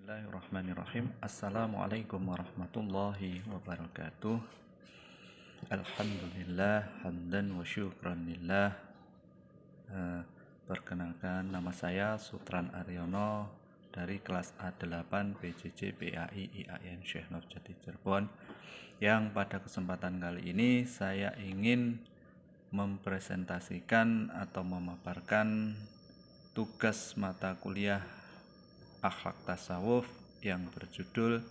Bismillahirrahmanirrahim. Assalamualaikum warahmatullahi wabarakatuh. Alhamdulillah hamdan wa syukran lillah. Perkenalkan, nama saya Sutran Aryono dari kelas A8 PJJ PAI IAIN Syekh Nurjati Cirebon, yang pada kesempatan kali ini saya ingin mempresentasikan atau memaparkan tugas mata kuliah akhlak tasawuf yang berjudul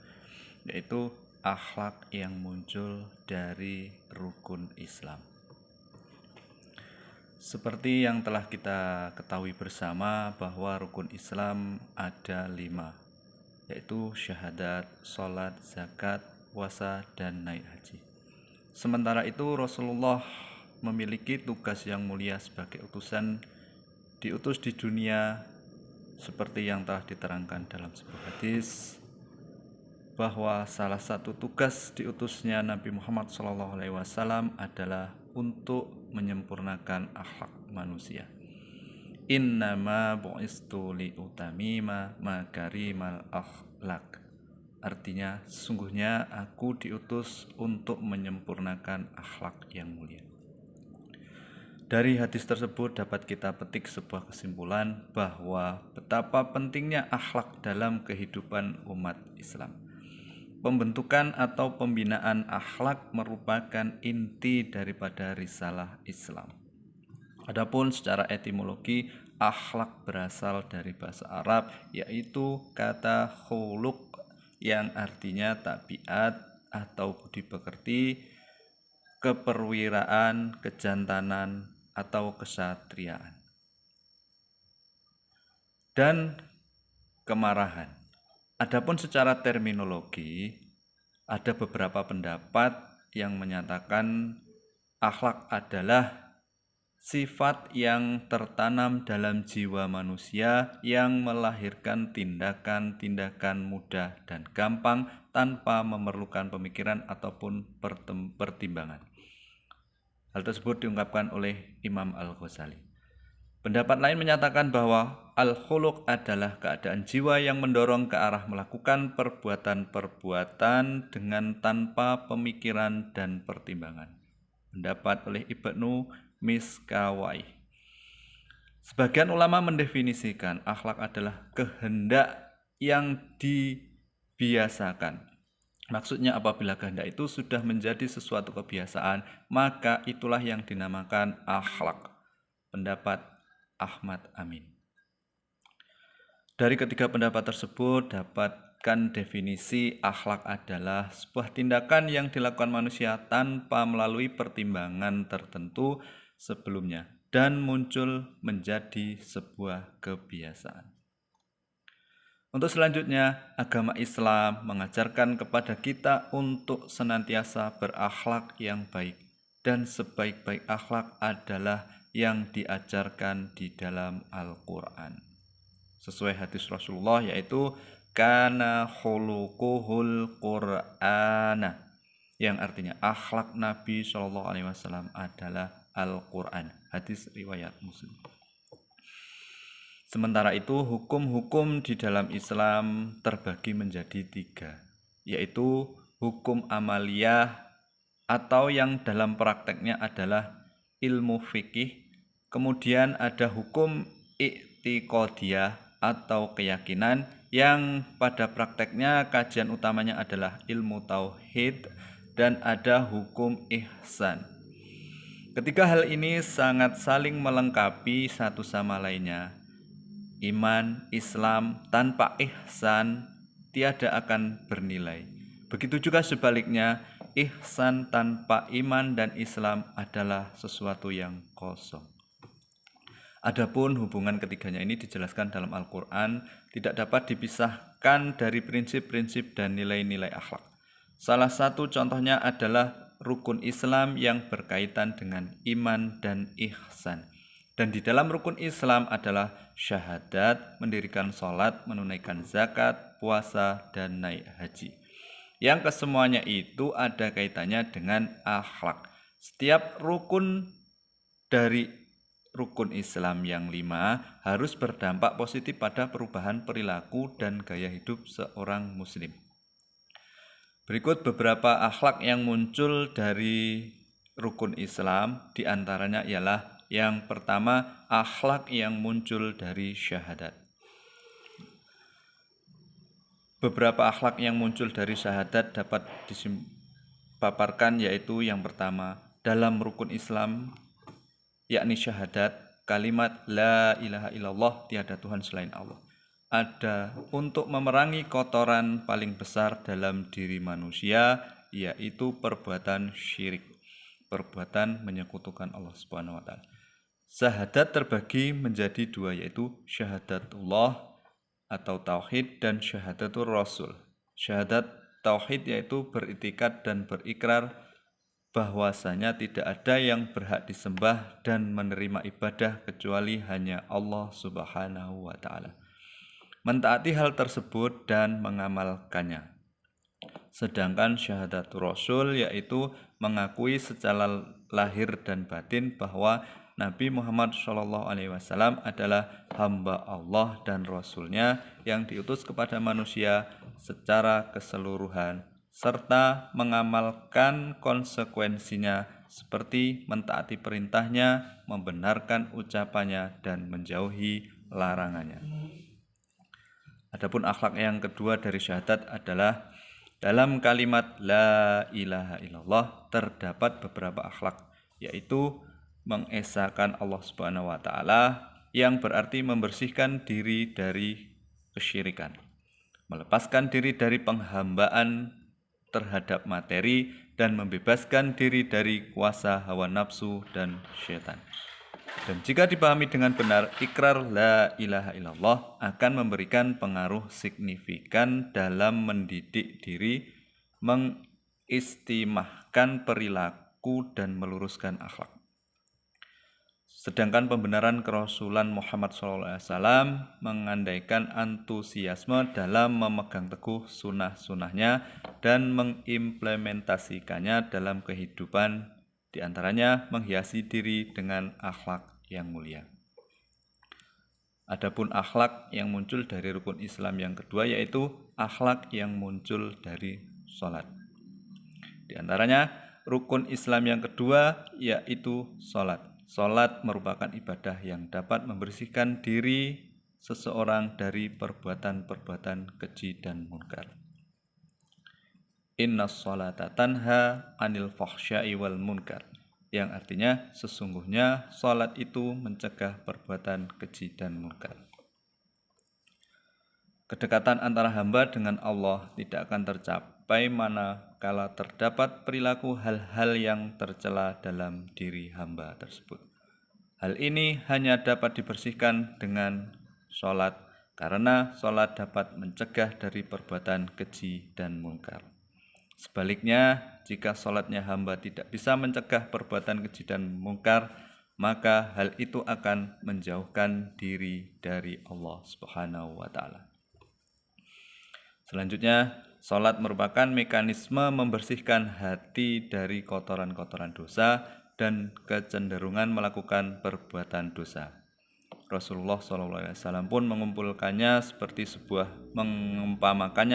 yaitu akhlak yang muncul dari rukun Islam. Seperti yang telah kita ketahui bersama bahwa rukun Islam ada 5, yaitu syahadat, sholat, zakat, puasa, dan naik haji. Sementara itu Rasulullah memiliki tugas yang mulia sebagai utusan, diutus di dunia, seperti yang telah diterangkan dalam sebuah hadis bahwa salah satu tugas diutusnya Nabi Muhammad SAW adalah untuk menyempurnakan akhlak manusia. Innama bu'istu liutamima makarimal akhlak. Artinya, sesungguhnya aku diutus untuk menyempurnakan akhlak yang mulia. Dari hadis tersebut dapat kita petik sebuah kesimpulan bahwa betapa pentingnya akhlak dalam kehidupan umat Islam. Pembentukan atau pembinaan akhlak merupakan inti daripada risalah Islam. Adapun secara etimologi, akhlak berasal dari bahasa Arab, yaitu kata khuluq yang artinya tabiat atau budi pekerti, keperwiraan, kejantanan, atau kesatriaan, dan kemarahan. Adapun secara terminologi, ada beberapa pendapat yang menyatakan akhlak adalah sifat yang tertanam dalam jiwa manusia yang melahirkan tindakan-tindakan mudah dan gampang tanpa memerlukan pemikiran ataupun pertimbangan. Hal tersebut diungkapkan oleh Imam Al-Ghazali. Pendapat lain menyatakan bahwa al-khuluq adalah keadaan jiwa yang mendorong ke arah melakukan perbuatan-perbuatan dengan tanpa pemikiran dan pertimbangan. Pendapat oleh Ibnu Miskawai. Sebagian ulama mendefinisikan akhlak adalah kehendak yang dibiasakan. Maksudnya apabila kehendak itu sudah menjadi sesuatu kebiasaan, maka itulah yang dinamakan akhlak. Pendapat Ahmad Amin. Dari ketiga pendapat tersebut dapatkan definisi akhlak adalah sebuah tindakan yang dilakukan manusia tanpa melalui pertimbangan tertentu sebelumnya dan muncul menjadi sebuah kebiasaan. Untuk selanjutnya, agama Islam mengajarkan kepada kita untuk senantiasa berakhlak yang baik, dan sebaik-baik akhlak adalah yang diajarkan di dalam Al-Quran. Sesuai hadis Rasulullah, yaitu kana khuluquhul Qur'ana, yang artinya akhlak Nabi SAW adalah Al-Quran. Hadis riwayat Muslim. Sementara itu, hukum-hukum di dalam Islam terbagi menjadi 3, yaitu hukum amaliyah atau yang dalam prakteknya adalah ilmu fikih, kemudian ada hukum i'tiqadiyah atau keyakinan yang pada prakteknya kajian utamanya adalah ilmu tauhid, dan ada hukum ihsan. Ketiga hal ini sangat saling melengkapi satu sama lainnya. Iman, Islam tanpa ihsan tiada akan bernilai. Begitu juga sebaliknya, ihsan tanpa iman dan Islam adalah sesuatu yang kosong. Adapun hubungan ketiganya ini dijelaskan dalam Al-Quran, tidak dapat dipisahkan dari prinsip-prinsip dan nilai-nilai akhlak. Salah satu contohnya adalah rukun Islam yang berkaitan dengan iman dan ihsan. Dan di dalam rukun Islam adalah syahadat, mendirikan sholat, menunaikan zakat, puasa, dan naik haji. Yang kesemuanya itu ada kaitannya dengan akhlak. Setiap rukun dari rukun Islam yang 5 harus berdampak positif pada perubahan perilaku dan gaya hidup seorang muslim. Berikut beberapa akhlak yang muncul dari rukun Islam, diantaranya ialah yang pertama, akhlak yang muncul dari syahadat. Beberapa akhlak yang muncul dari syahadat dapat dipaparkan, yaitu yang pertama, dalam rukun Islam yakni syahadat, kalimat la ilaha illallah, tiada Tuhan selain Allah, ada untuk memerangi kotoran paling besar dalam diri manusia, yaitu perbuatan syirik, perbuatan menyekutukan Allah Subhanahu wa taala. Syahadat terbagi menjadi dua, yaitu syahadatullah atau tauhid dan syahadatul rasul. Syahadat tauhid yaitu beriktikad dan berikrar bahwasanya tidak ada yang berhak disembah dan menerima ibadah kecuali hanya Allah Subhanahu wa taala. Mentaati hal tersebut dan mengamalkannya. Sedangkan syahadat rasul yaitu mengakui secara lahir dan batin bahwa Nabi Muhammad SAW adalah hamba Allah dan Rasul-Nya yang diutus kepada manusia secara keseluruhan, serta mengamalkan konsekuensinya seperti mentaati perintahnya, membenarkan ucapannya, dan menjauhi larangannya. Adapun akhlak yang kedua dari syahadat adalah dalam kalimat la ilaha illallah terdapat beberapa akhlak, yaitu mengesahkan Allah Subhanahu wa taala yang berarti membersihkan diri dari kesyirikan, melepaskan diri dari penghambaan terhadap materi, dan membebaskan diri dari kuasa hawa nafsu dan syaitan. Dan jika dipahami dengan benar, ikrar la ilaha illallah akan memberikan pengaruh signifikan dalam mendidik diri, mengistimahkan perilaku, dan meluruskan akhlak. Sedangkan pembenaran kerasulan Muhammad SAW mengandaikan antusiasme dalam memegang teguh sunnah-sunnahnya dan mengimplementasikannya dalam kehidupan, diantaranya menghiasi diri dengan akhlak yang mulia. Adapun akhlak yang muncul dari rukun Islam yang kedua yaitu akhlak yang muncul dari sholat. Di antaranya rukun Islam yang kedua yaitu sholat. Sholat merupakan ibadah yang dapat membersihkan diri seseorang dari perbuatan-perbuatan keji dan munkar. Innas sholata tanha anil fahsya'i wal munkar, yang artinya sesungguhnya sholat itu mencegah perbuatan keji dan munkar. Kedekatan antara hamba dengan Allah tidak akan tercapai manakala terdapat perilaku hal-hal yang tercela dalam diri hamba tersebut. Hal ini hanya dapat dibersihkan dengan sholat, karena sholat dapat mencegah dari perbuatan keji dan munkar. Sebaliknya, jika sholatnya hamba tidak bisa mencegah perbuatan keji dan munkar, maka hal itu akan menjauhkan diri dari Allah Subhanahu wa taala. Selanjutnya, sholat merupakan mekanisme membersihkan hati dari kotoran-kotoran dosa dan kecenderungan melakukan perbuatan dosa. Rasulullah SAW pun mengumpamakannya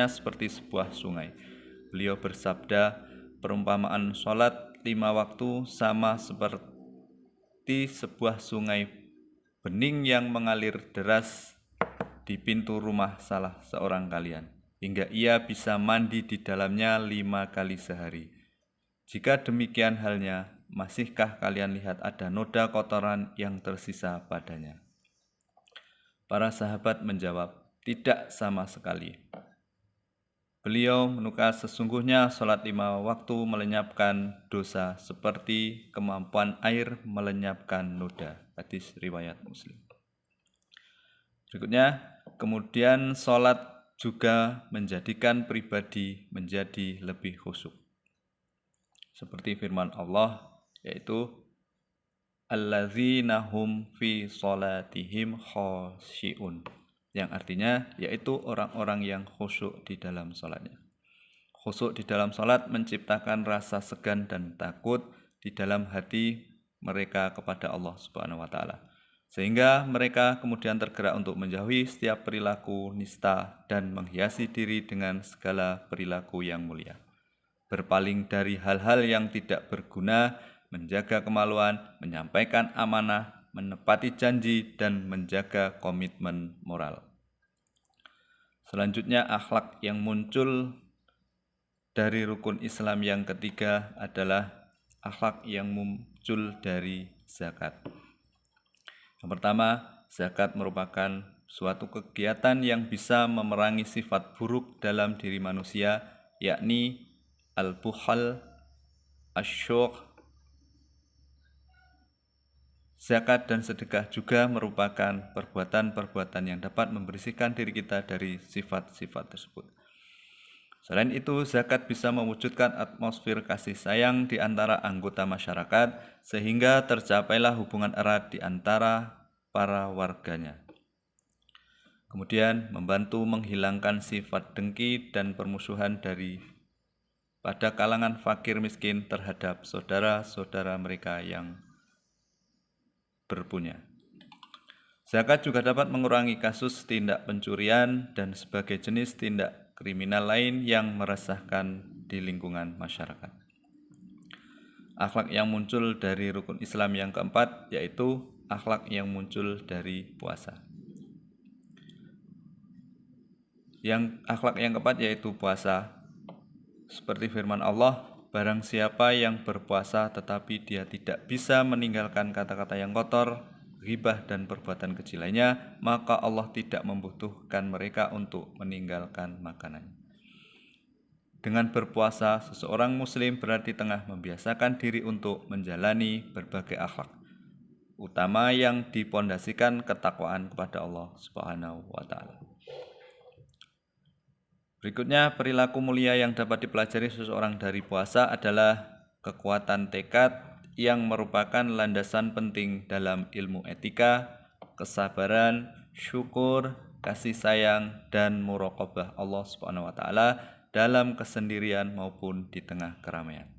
seperti sebuah sungai. Beliau bersabda, perumpamaan sholat 5 waktu sama seperti sebuah sungai bening yang mengalir deras di pintu rumah salah seorang kalian, hingga ia bisa mandi di dalamnya 5 kali sehari. Jika demikian halnya, masihkah kalian lihat ada noda kotoran yang tersisa padanya? Para sahabat menjawab, tidak sama sekali. Beliau menukar, sesungguhnya sholat 5 waktu melenyapkan dosa seperti kemampuan air melenyapkan noda. Hadis riwayat Muslim. Berikutnya, kemudian sholat juga menjadikan pribadi menjadi lebih khusyuk. Seperti firman Allah, yaitu alladzina hum fi sholatihim khasyi'un, yang artinya yaitu orang-orang yang khusyuk di dalam sholatnya. Khusyuk di dalam sholat menciptakan rasa segan dan takut di dalam hati mereka kepada Allah Subhanahu wa taala. sehingga mereka kemudian tergerak untuk menjauhi setiap perilaku nista dan menghiasi diri dengan segala perilaku yang mulia. Berpaling dari hal-hal yang tidak berguna, menjaga kemaluan, menyampaikan amanah, menepati janji, dan menjaga komitmen moral. Selanjutnya, akhlak yang muncul dari rukun Islam yang ketiga adalah akhlak yang muncul dari zakat. Yang pertama, zakat merupakan suatu kegiatan yang bisa memerangi sifat buruk dalam diri manusia, yakni al-bukhal, asyuk. Zakat dan sedekah juga merupakan perbuatan-perbuatan yang dapat membersihkan diri kita dari sifat-sifat tersebut. Selain itu, zakat bisa mewujudkan atmosfer kasih sayang di antara anggota masyarakat, sehingga tercapailah hubungan erat di antara para warganya. Kemudian, membantu menghilangkan sifat dengki dan permusuhan pada kalangan fakir miskin terhadap saudara-saudara mereka yang berpunya. Zakat juga dapat mengurangi kasus tindak pencurian dan sebagai jenis tindak kriminal lain yang meresahkan di lingkungan masyarakat. Akhlak yang muncul dari rukun Islam yang keempat yaitu akhlak yang muncul dari puasa. Akhlak yang keempat yaitu puasa. Seperti firman Allah, barang siapa yang berpuasa tetapi dia tidak bisa meninggalkan kata-kata yang kotor, ghibah dan perbuatan keji lainnya, maka Allah tidak membutuhkan mereka untuk meninggalkan makanan. Dengan berpuasa, seseorang muslim berarti tengah membiasakan diri untuk menjalani berbagai akhlak, utama yang dipondasikan ketakwaan kepada Allah Subhanahu wa taala. Berikutnya, perilaku mulia yang dapat dipelajari seseorang dari puasa adalah kekuatan tekad yang merupakan landasan penting dalam ilmu etika, kesabaran, syukur, kasih sayang, dan muraqabah Allah Subhanahu wa taala dalam kesendirian maupun di tengah keramaian.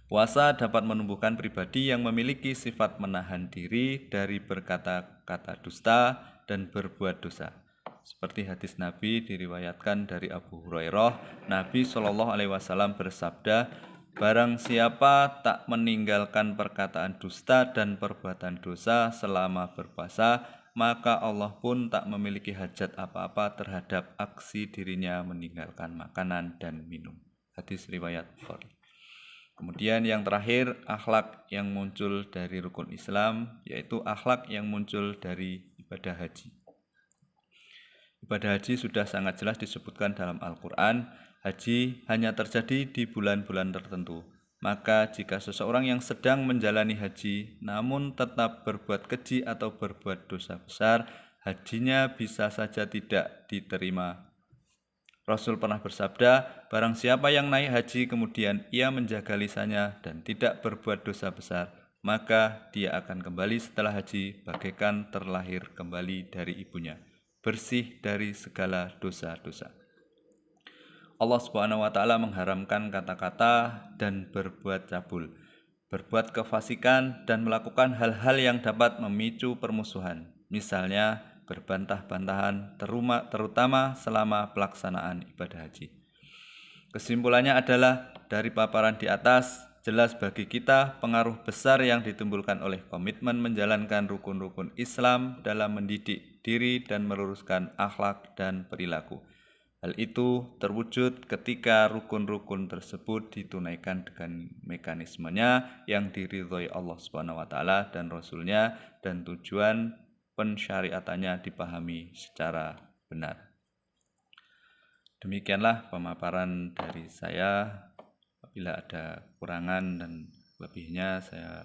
Puasa dapat menumbuhkan pribadi yang memiliki sifat menahan diri dari berkata-kata dusta dan berbuat dosa. Seperti hadis Nabi diriwayatkan dari Abu Hurairah, Nabi Shallallahu Alaihi Wasallam bersabda, barang siapa tak meninggalkan perkataan dusta dan perbuatan dosa selama berpuasa, maka Allah pun tak memiliki hajat apa-apa terhadap aksi dirinya meninggalkan makanan dan minum. Hadis riwayat Bukhari. Kemudian yang terakhir, akhlak yang muncul dari rukun Islam, yaitu akhlak yang muncul dari ibadah haji. Ibadah haji sudah sangat jelas disebutkan dalam Al-Quran. Haji hanya terjadi di bulan-bulan tertentu. Maka jika seseorang yang sedang menjalani haji namun tetap berbuat keji atau berbuat dosa besar, hajinya bisa saja tidak diterima. Rasul pernah bersabda, barang siapa yang naik haji kemudian ia menjaga lisannya dan tidak berbuat dosa besar, maka dia akan kembali setelah haji bagaikan terlahir kembali dari ibunya, bersih dari segala dosa-dosa. Allah Subhanahu wa taala mengharamkan kata-kata dan berbuat cabul, berbuat kefasikan dan melakukan hal-hal yang dapat memicu permusuhan. Misalnya berbantah-bantahan terutama selama pelaksanaan ibadah haji. Kesimpulannya adalah dari paparan di atas, jelas bagi kita pengaruh besar yang ditimbulkan oleh komitmen menjalankan rukun-rukun Islam dalam mendidik diri dan meluruskan akhlak dan perilaku. Hal itu terwujud ketika rukun-rukun tersebut ditunaikan dengan mekanismenya yang diridhoi Allah Subhanahu wa taala dan Rasul-Nya dan tujuan pensyariatannya dipahami secara benar. Demikianlah pemaparan dari saya. Apabila ada kekurangan dan lebihnya saya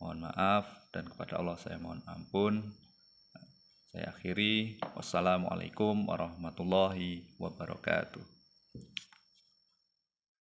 mohon maaf dan kepada Allah saya mohon ampun. Saya akhiri. Wassalamualaikum warahmatullahi wabarakatuh.